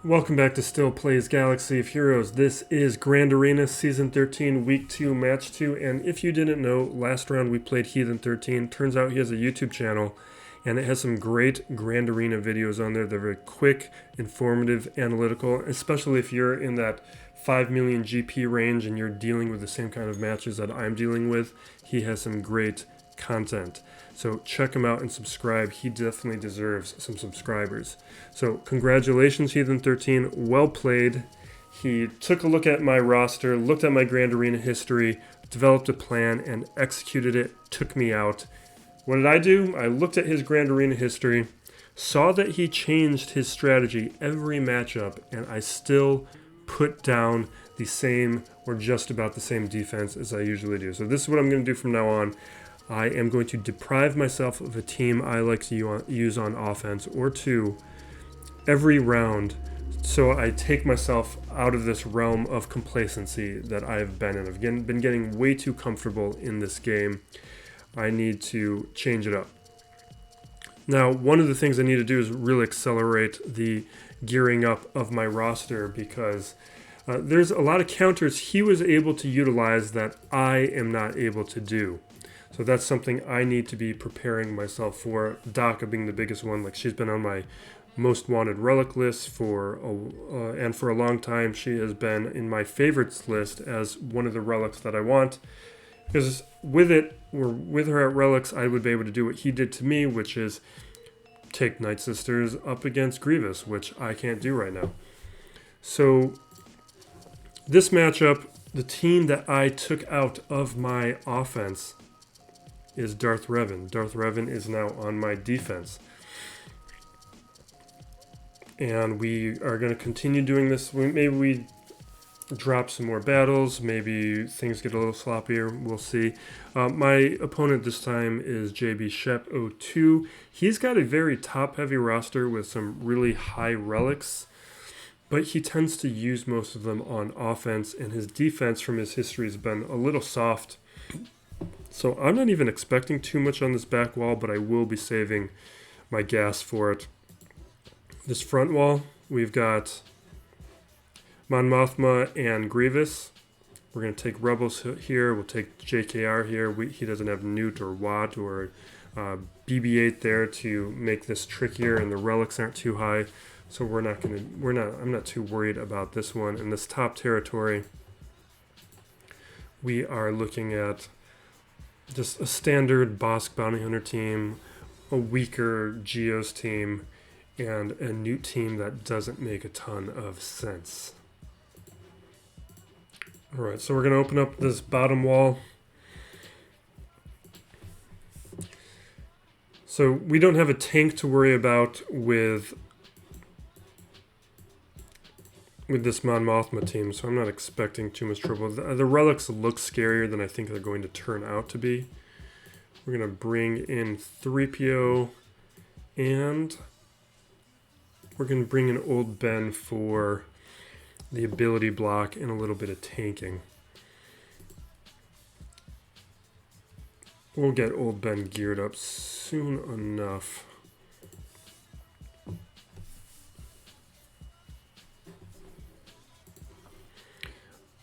Welcome back to Still Plays Galaxy of Heroes. This is Grand Arena Season 13, Week 2, Match 2, and if you didn't know, last round we played Heathen 13. Turns out he has a YouTube channel, and it has some great Grand Arena videos on there. They're very quick, informative, analytical, especially if you're in that 5 million GP range and you're dealing with the same kind of matches that I'm dealing with. He has some great content. So check him out and subscribe. He definitely deserves some subscribers. So congratulations, Heathen 13. Well played. He took a look at my roster, looked at my Grand Arena history, developed a plan, and executed it. Took me out. What did I do? I looked at his Grand Arena history, saw that he changed his strategy every matchup, and I still put down the same or just about the same defense as I usually do. So this is what I'm going to do from now on. I am going to deprive myself of a team I like to use on offense or two every round, so I take myself out of this realm of complacency that I've been in. I've been getting way too comfortable in this game. I need to change it up. Now, one of the things I need to do is really accelerate the gearing up of my roster because there's a lot of counters he was able to utilize that I am not able to do. So that's something I need to be preparing myself for. Daka being the biggest one. Like, she's been on my most wanted relic list for a long time. She has been in my favorites list as one of the relics that I want. Because with her at relics, I would be able to do what he did to me, which is take Nightsisters up against Grievous, which I can't do right now. So this matchup, the team that I took out of my offense is Darth Revan. Darth Revan is now on my defense. And we are going to continue doing this. Maybe we drop some more battles. Maybe things get a little sloppier. We'll see. My opponent this time is JB Shep 02. He's got a very top-heavy roster with some really high relics, but he tends to use most of them on offense, and his defense from his history has been a little soft. So I'm not even expecting too much on this back wall, but I will be saving my gas for it. This front wall, we've got Mon Mothma and Grievous. We're going to take Rebels here. We'll take JKR here. He doesn't have Newt or Wat or BB-8 there to make this trickier, and the relics aren't too high. So I'm not too worried about this one. In this top territory, we are looking at just a standard Bosk Bounty Hunter team, a weaker Geos team, and a Newt team that doesn't make a ton of sense. Alright, so we're going to open up this bottom wall. So we don't have a tank to worry about with this Mon Mothma team, so I'm not expecting too much trouble. The relics look scarier than I think they're going to turn out to be. We're going to bring in 3PO, and we're going to bring in Old Ben for the ability block and a little bit of tanking. We'll get Old Ben geared up soon enough.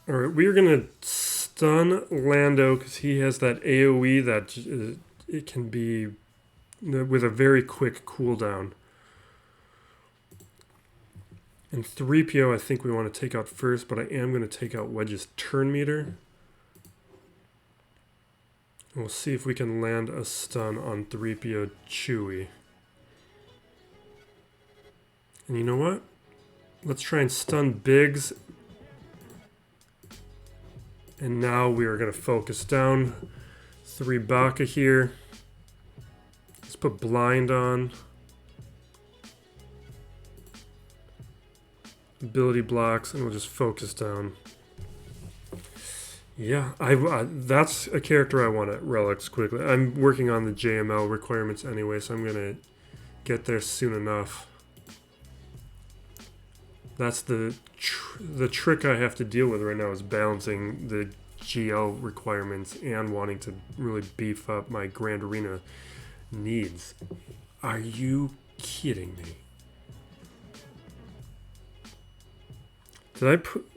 Alright, we are going to stun Lando because he has that AoE that it can be with a very quick cooldown. And 3PO I think we want to take out first, but I am going to take out Wedge's turn meter. And we'll see if we can land a stun on 3PO Chewie. And you know what? Let's try and stun Biggs. And now we are going to focus down 3 Baka here. Let's put blind on. Ability blocks, and we'll just focus down. Yeah, that's a character I want at Relics quickly. I'm working on the JML requirements anyway, so I'm going to get there soon enough. That's the trick I have to deal with right now is balancing the GL requirements and wanting to really beef up my Grand Arena needs. Are you kidding me? Did I put...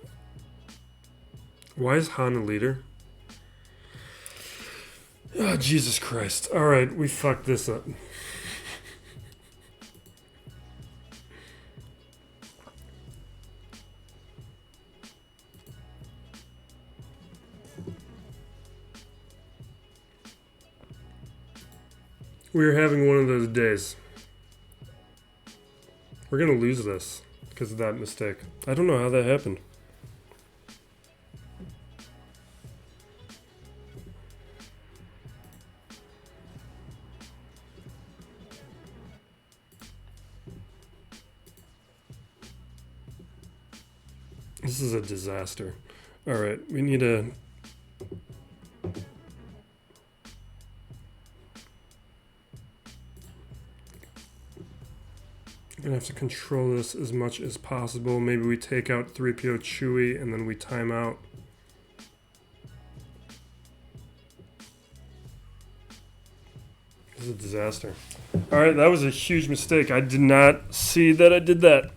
Why is Han a leader? Oh, Jesus Christ. Alright, we fucked this up. We're having one of those days. We're gonna lose this because of that mistake. I don't know how that happened. This is a disaster. Alright, we need a... I'm gonna have to control this as much as possible. Maybe we take out 3PO Chewie and then we time out. This is a disaster. Alright, that was a huge mistake. I did not see that I did that.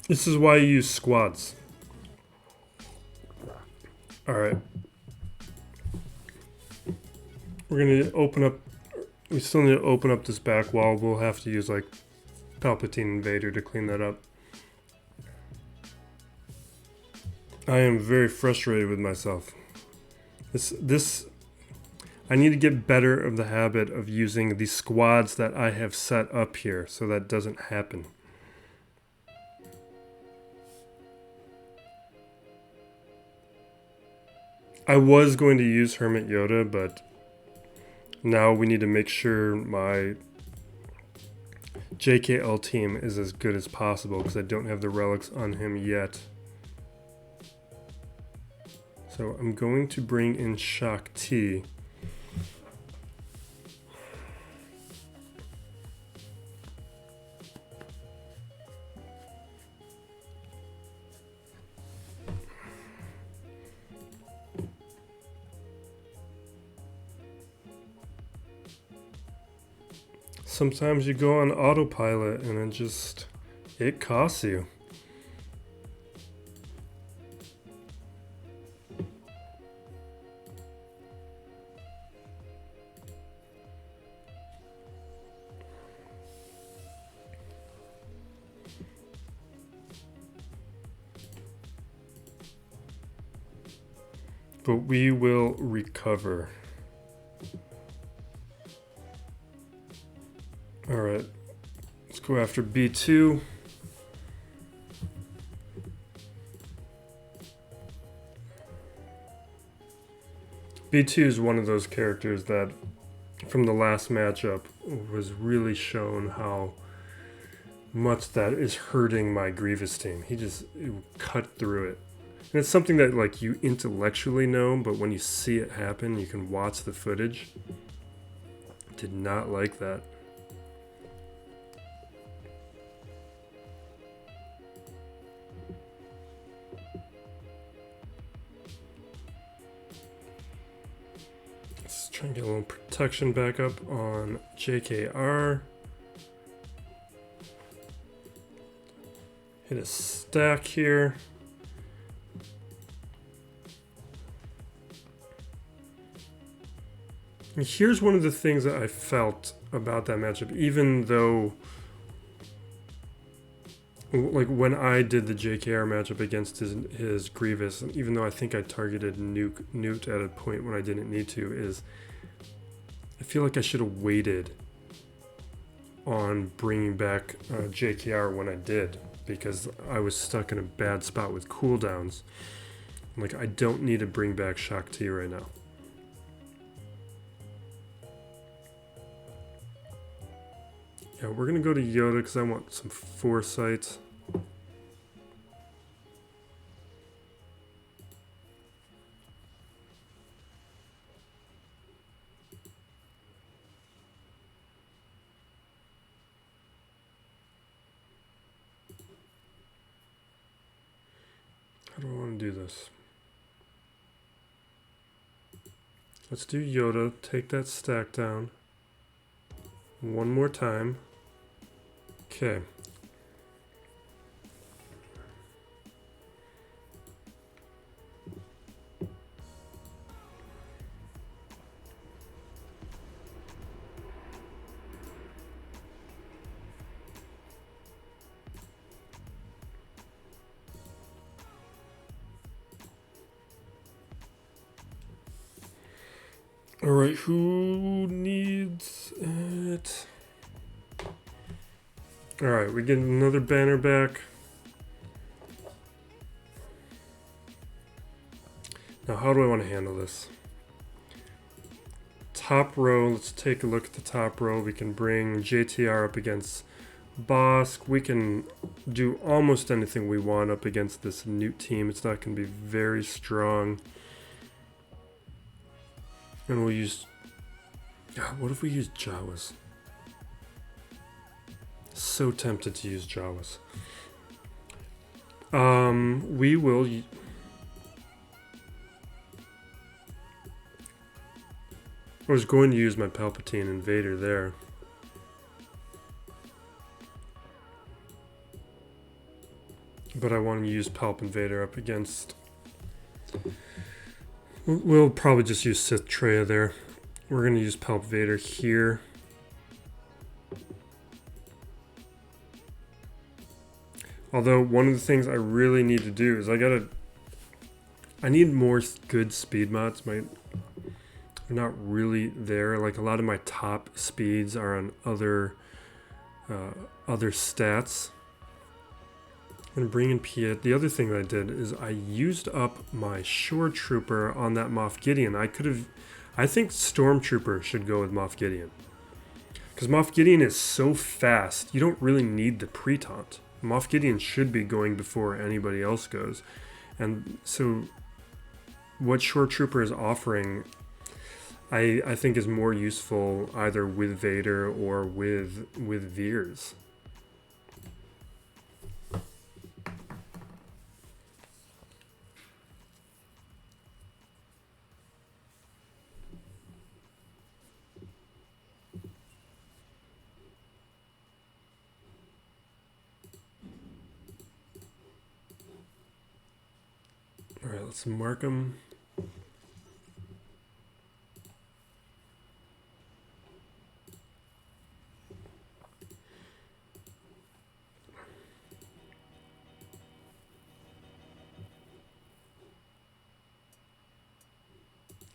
This is why you use squads. Alright. We're gonna open up... We still need to open up this back wall. We'll have to use, like, Palpatine and Vader to clean that up. I am very frustrated with myself. I need to get better of the habit of using the squads that I have set up here so that doesn't happen. I was going to use Hermit Yoda, but now we need to make sure my JKL team is as good as possible because I don't have the relics on him yet. So I'm going to bring in Shaak Ti. Sometimes you go on autopilot and it costs you. But we will recover. Alright, let's go after B2. B2 is one of those characters that, from the last matchup, was really shown how much that is hurting my Grievous team. He just cut through it. And it's something that, like, you intellectually know, but when you see it happen, you can watch the footage. Did not like that. Let's try and get a little protection back up on JKR. Hit a stack here. And here's one of the things that I felt about that matchup, even though, like, when I did the JKR matchup against his Grievous, even though I think I targeted Newt at a point when I didn't need to, is I feel like I should have waited on bringing back JKR when I did, because I was stuck in a bad spot with cooldowns. Like, I don't need to bring back Shaak Ti right now. Yeah, we're going to go to Yoda because I want some foresight. How do I want to do this? Let's do Yoda. Take that stack down. One more time. Okay. All right, who needs it? All right, we get another banner back. Now, how do I want to handle this? Top row, let's take a look at the top row. We can bring JTR up against Bosk. We can do almost anything we want up against this Newt team. It's not going to be very strong. And we'll use... what if we use Jawas? So tempted to use Jawas. We will... I was going to use my Palpatine Invader there. But I want to use Palp Invader up against... We'll probably just use Sith Traya there. We're going to use Palp Vader here. Although one of the things I really need to do is I need more good speed mods. They're not really there. Like a lot of my top speeds are on other stats. I'm going to bring in Piet. The other thing that I did is I used up my Shore Trooper on that Moff Gideon. I think Stormtrooper should go with Moff Gideon. Because Moff Gideon is so fast, you don't really need the pre-taunt. Moff Gideon should be going before anybody else goes. And so what Shore Trooper is offering, I think is more useful either with Vader or with Veers. All right, let's mark them.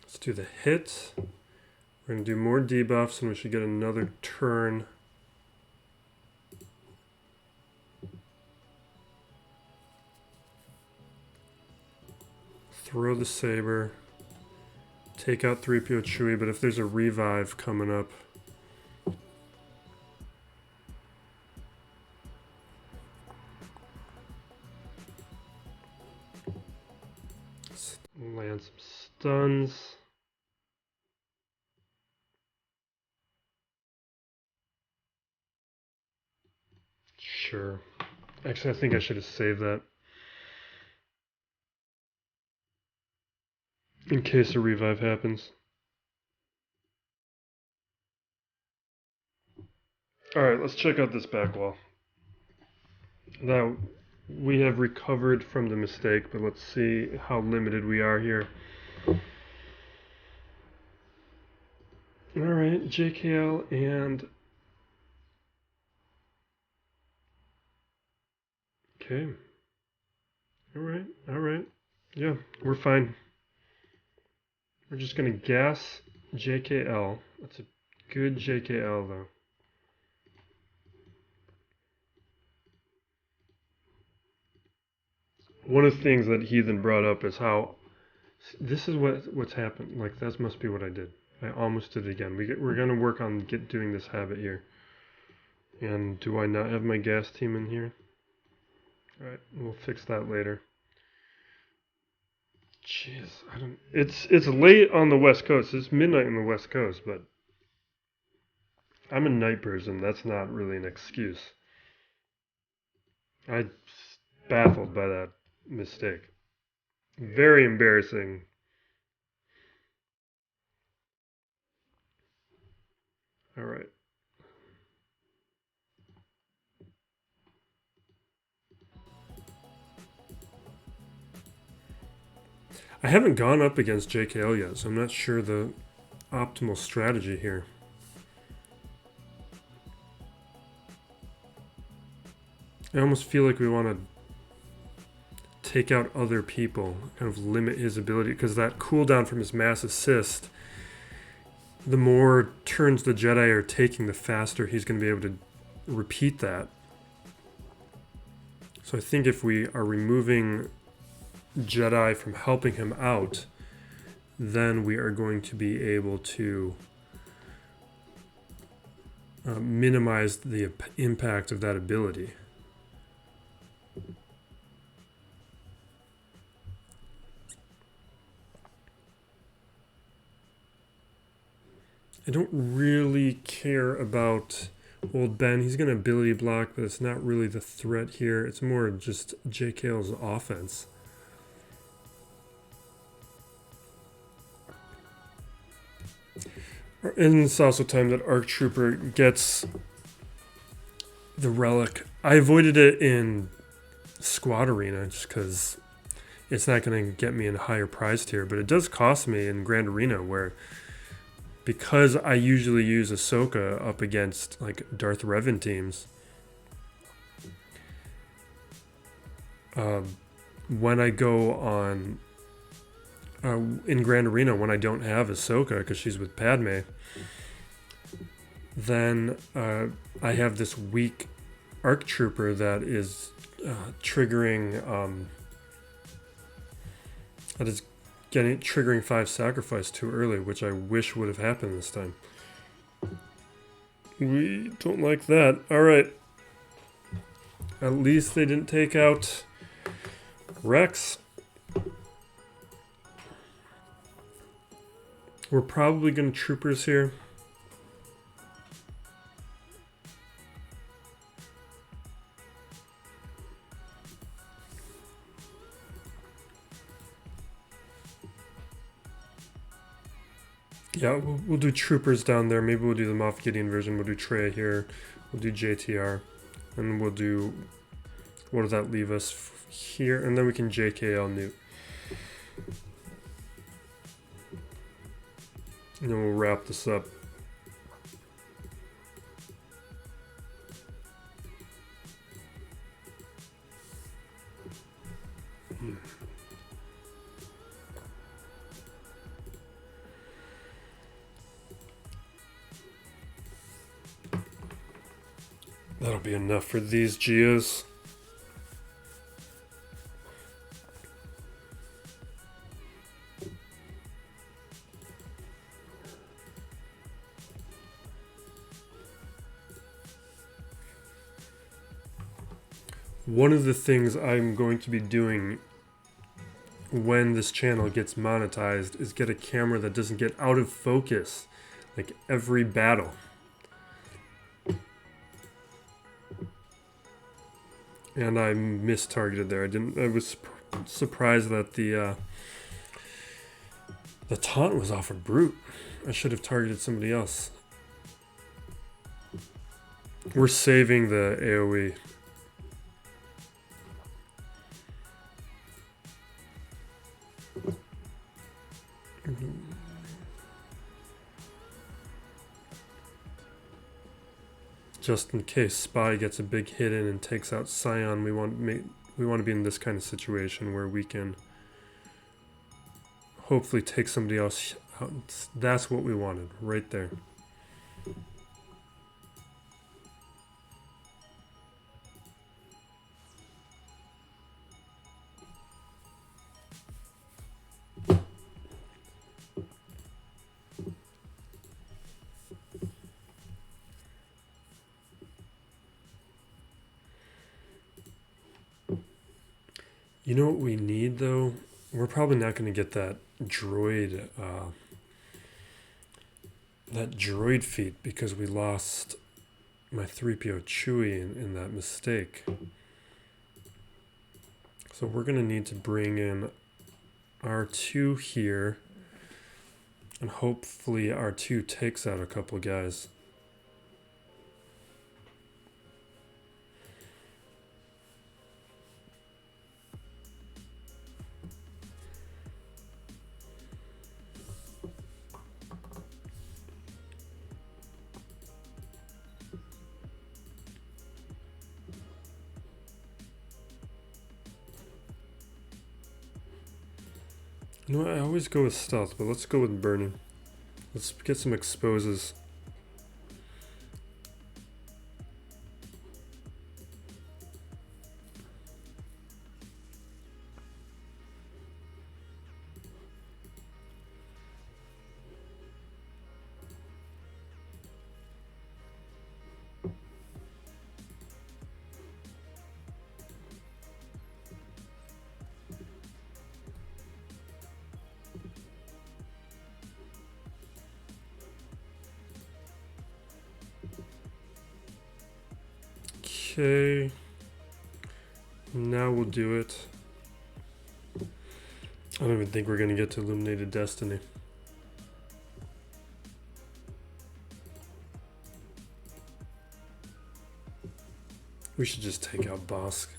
Let's do the hit. We're going to do more debuffs and we should get another turn. Throw the saber. Take out 3PO Chewie, but if there's a revive coming up, let's land some stuns. Sure. Actually, I think I should have saved that. In case a revive happens. Alright, let's check out this back wall. Now, we have recovered from the mistake, but let's see how limited we are here. Alright, JKL and... Okay. Alright. Yeah, we're fine. We're just going to gas JKL. That's a good JKL, though. One of the things that Heathen brought up is how this is what's happened. Like, that must be what I did. I almost did it again. We're going to work on doing this habit here. And do I not have my gas team in here? Alright, we'll fix that later. Jeez, it's late on the West Coast. It's midnight on the West Coast, but I'm a night person. That's not really an excuse. I'm baffled by that mistake. Very embarrassing. Alright. I haven't gone up against JKL yet, so I'm not sure the optimal strategy here. I almost feel like we want to take out other people, kind of limit his ability, because that cooldown from his mass assist, the more turns the Jedi are taking, the faster he's going to be able to repeat that. So I think if we are removing Jedi from helping him out, then we are going to be able to minimize the impact of that ability. I don't really care about old Ben. He's going to ability block, but it's not really the threat here. It's more just JKL's offense. And it's also time that ARC Trooper gets the relic. I avoided it in Squad Arena just because it's not going to get me in a higher prize tier, but it does cost me in Grand Arena, where because I usually use Ahsoka up against like Darth Revan teams, when I go on in Grand Arena, when I don't have Ahsoka because she's with Padme, then I have this weak ARC Trooper that is triggering triggering 5 sacrifice too early, which I wish would have happened this time. We don't like that. Alright. At least they didn't take out Rex. We're probably going to troopers here. Yeah, we'll do troopers down there. Maybe we'll do the Moff Gideon version. We'll do Trey here. We'll do JTR. And we'll do... What does that leave us here? And then we can JKL Newt. And then we'll wrap this up. That'll be enough for these Geos. One of the things I'm going to be doing when this channel gets monetized is get a camera that doesn't get out of focus like every battle. And I mistargeted there. I was surprised that the taunt was off of Brute. I should have targeted somebody else. We're saving the AoE. Just in case Spy gets a big hit in and takes out Scion, we want to be in this kind of situation where we can hopefully take somebody else out. That's what we wanted right there. You know what we need, though? We're probably not going to get that droid feat because we lost my 3PO Chewie in that mistake. So we're going to need to bring in R2 here, and hopefully R2 takes out a couple guys. You know what? I always go with stealth, but let's go with burning. Let's get some exposes. Okay. Now we'll do it. I don't even think we're going to get to Illuminated Destiny. We should just take out Bosk.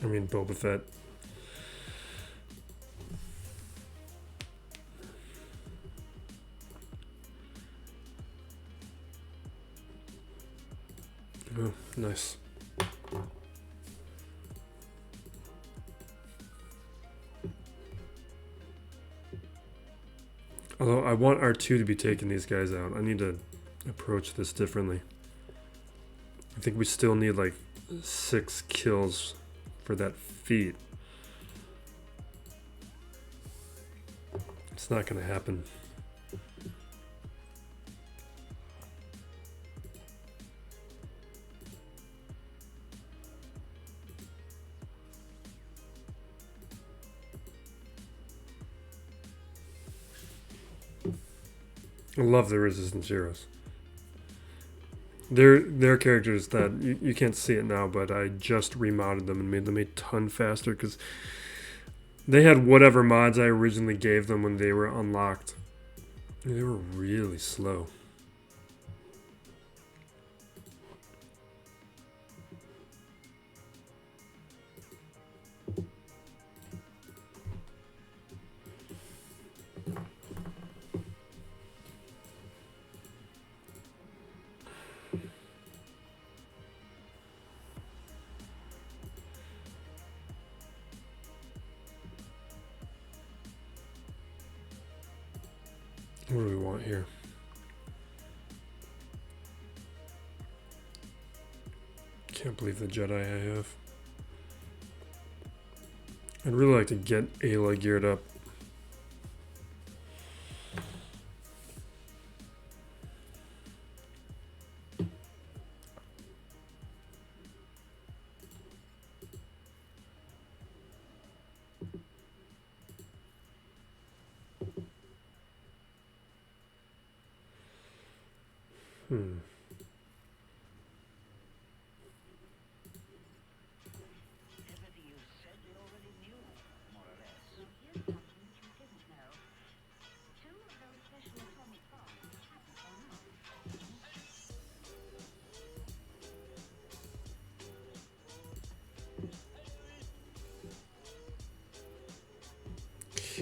I mean, Boba Fett. Oh, nice. Although I want R2 to be taking these guys out. I need to approach this differently. I think we still need like 6 kills for that feat. It's not going to happen. I love the Resistance heroes. They're characters that you can't see it now, but I just remodded them and made them a ton faster because they had whatever mods I originally gave them when they were unlocked. They were really slow. What do we want here? Can't believe the Jedi I have. I'd really like to get Ayla geared up.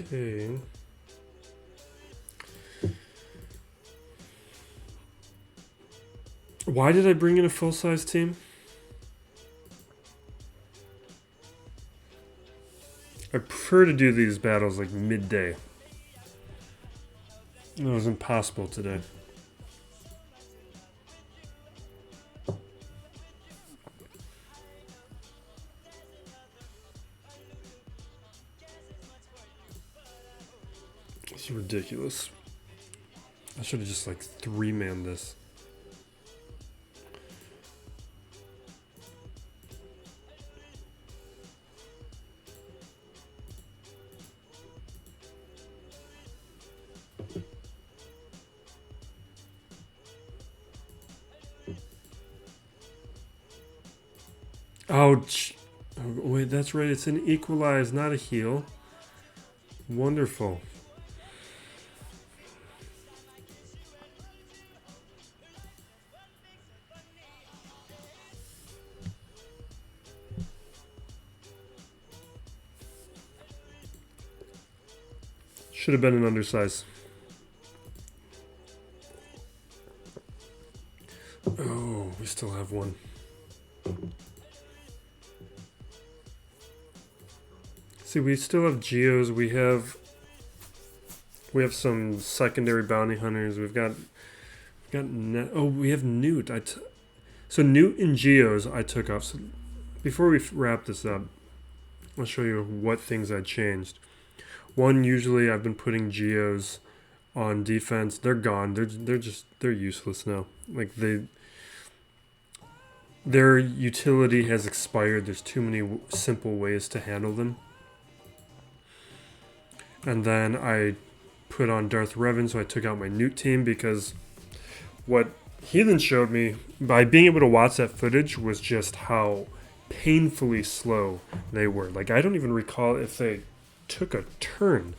Okay. Why did I bring in a full-size team? I prefer to do these battles like midday. It was impossible today. It's ridiculous. I should have just like 3-manned this. Ouch. Oh, wait, that's right. It's an equalize, not a heal. Wonderful. Should have been an undersize. Oh, we still have one. See, we still have Geos. We have We have some secondary bounty hunters. We have Newt. So Newt and Geos I took off. So before we wrap this up, I'll show you what things I changed. One, usually I've been putting Geos on defense. They're gone. They're useless now. Like their utility has expired. There's too many simple ways to handle them. And then I put on Darth Revan, so I took out my Newt team because what Heathen showed me by being able to watch that footage was just how painfully slow they were. Like, I don't even recall if they took a turn.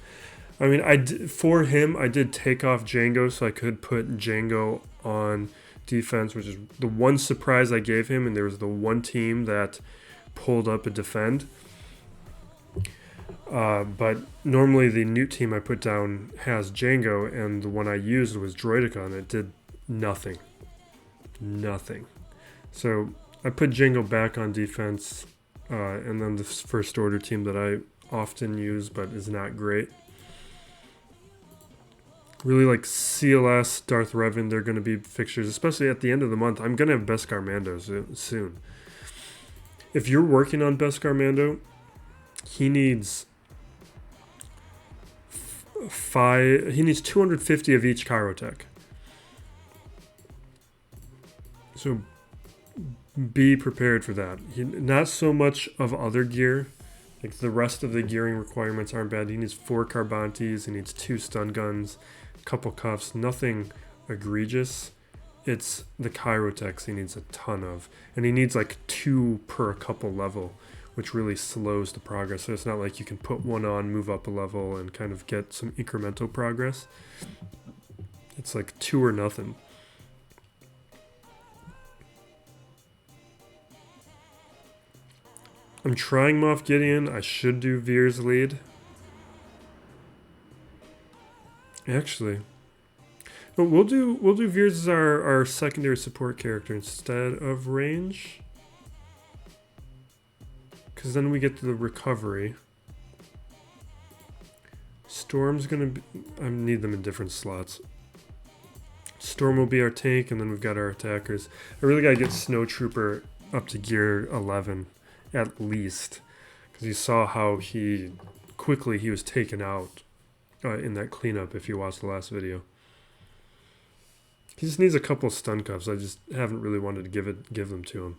I mean, for him, I did take off Django so I could put Django on defense, which is the one surprise I gave him, and there was the one team that pulled up a defend. But normally the Newt team I put down has Django, and the one I used was Droidicon. It did nothing. Nothing. So I put Django back on defense, and then the first order team that I often use but is not great. Really like CLS, Darth Revan, they're going to be fixtures, especially at the end of the month. I'm going to have Beskar Mando soon. If you're working on Beskar Mando, he needs 250 of each Chirotech. So be prepared for that. Not so much of other gear. Like the rest of the gearing requirements aren't bad. He needs 4 Carbantes, he needs 2 stun guns, a couple cuffs, nothing egregious. It's the Chirotechs he needs a ton of. And he needs like 2 per couple level, which really slows the progress. So it's not like you can put one on, move up a level, and kind of get some incremental progress. It's like 2 or nothing. I'm trying Moff Gideon. I should do Veers lead. Actually, but we'll do Veers as our secondary support character instead of range, because then we get to the recovery. Storm's gonna be, I need them in different slots. Storm will be our tank, and then we've got our attackers. I really gotta get Snow Trooper up to gear 11 at least, because you saw how quickly he was taken out in that cleanup. If you watched the last video, he just needs a couple of stun cuffs. I just haven't really wanted to give them to him.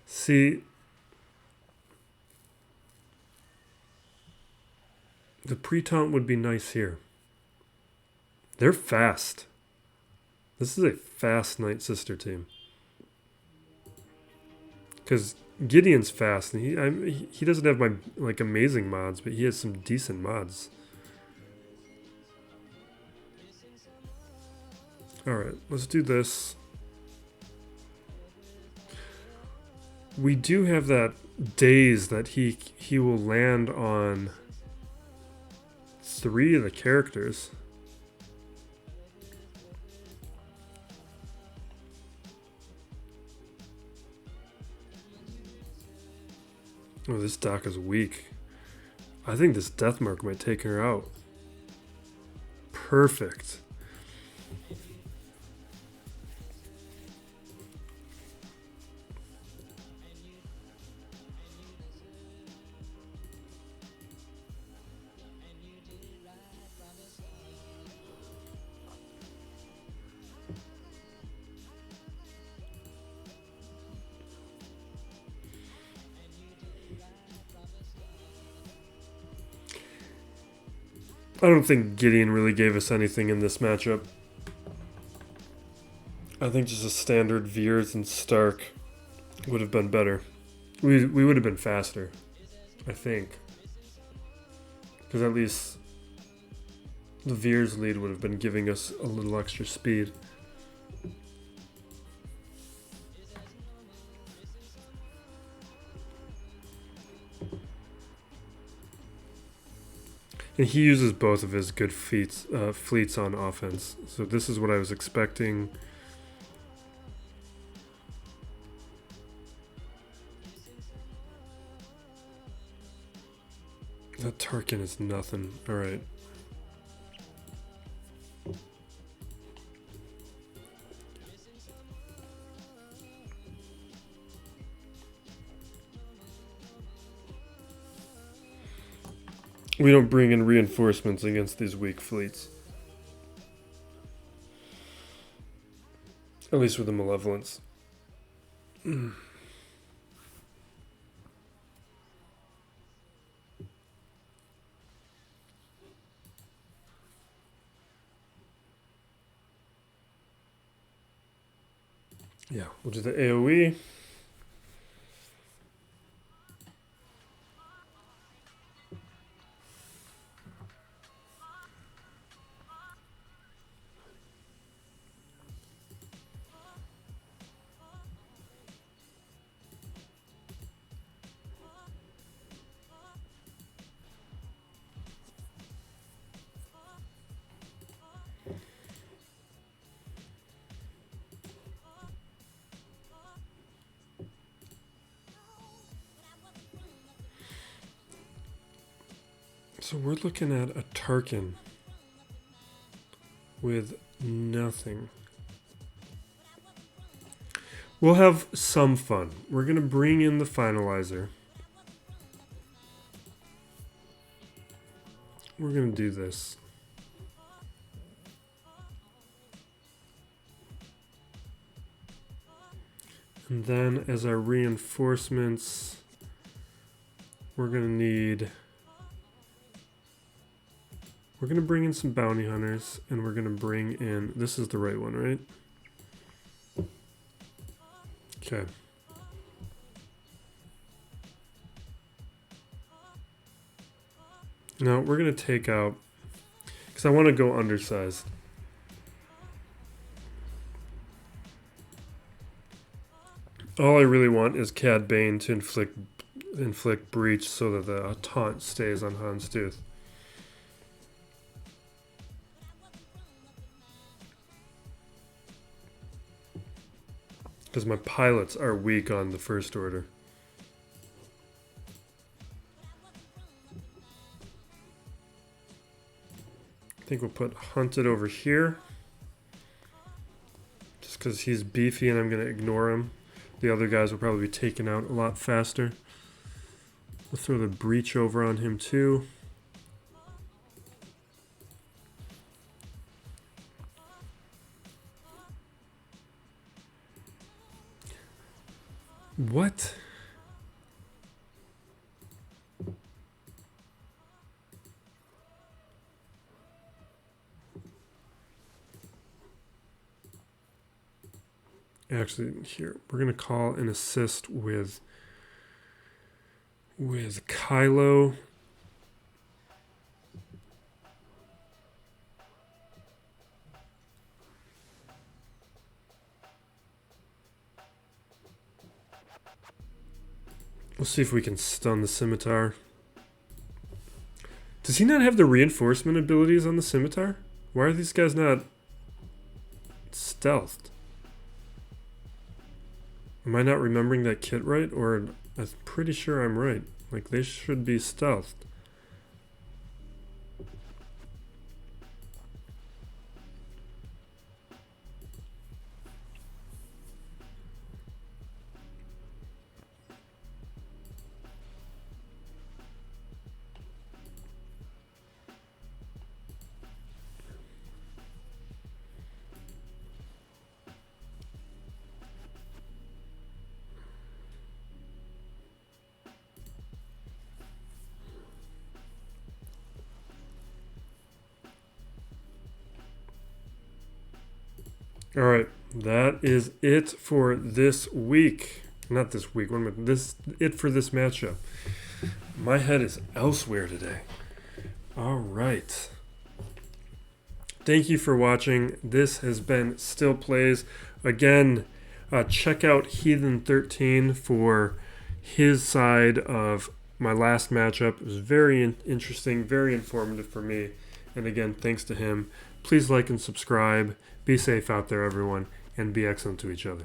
See, the pre-taunt would be nice here. They're fast. This is a fast Nightsister team. Because Gideon's fast, and he doesn't have my like amazing mods, but he has some decent mods. Alright, let's do this. We do have that daze that he will land on 3 of the characters. Oh, this dock is weak. I think this Deathmark might take her out. Perfect. I don't think Gideon really gave us anything in this matchup. I think just a standard Veers and Stark would have been better. We would have been faster, I think. Because at least the Veers lead would have been giving us a little extra speed. And he uses both of his good fleets on offense. So this is what I was expecting. That Tarkin is nothing. Alright. We don't bring in reinforcements against these weak fleets. At least with the Malevolence. Yeah, we'll do the AoE. So we're looking at a Tarkin with nothing. We'll have some fun. We're going to bring in the finalizer. We're going to do this. And then as our reinforcements, we're going to need... We're going to bring in some bounty hunters, and we're going to bring in... This is the right one, right? Okay. Now, we're going to take out... Because I want to go undersized. All I really want is Cad Bane to inflict breach so that the taunt stays on Han's Tooth. Because my pilots are weak on the First Order. I think we'll put Hunted over here. Just because he's beefy and I'm going to ignore him. The other guys will probably be taken out a lot faster. We'll throw the breach over on him too. What? Actually, here, we're going to call an assist with Kylo. We'll see if we can stun the Scimitar. Does he not have the reinforcement abilities on the Scimitar? Why are these guys not stealthed? Am I not remembering that kit right? Or I'm pretty sure I'm right. Like, they should be stealthed. All right, that is it for this week. Not this week. It for this matchup. My head is elsewhere today. All right. Thank you for watching. This has been Still Plays. Again, check out Heathen 13 for his side of my last matchup. It was very interesting, very informative for me. And again, thanks to him. Please like and subscribe. Be safe out there, everyone, and be excellent to each other.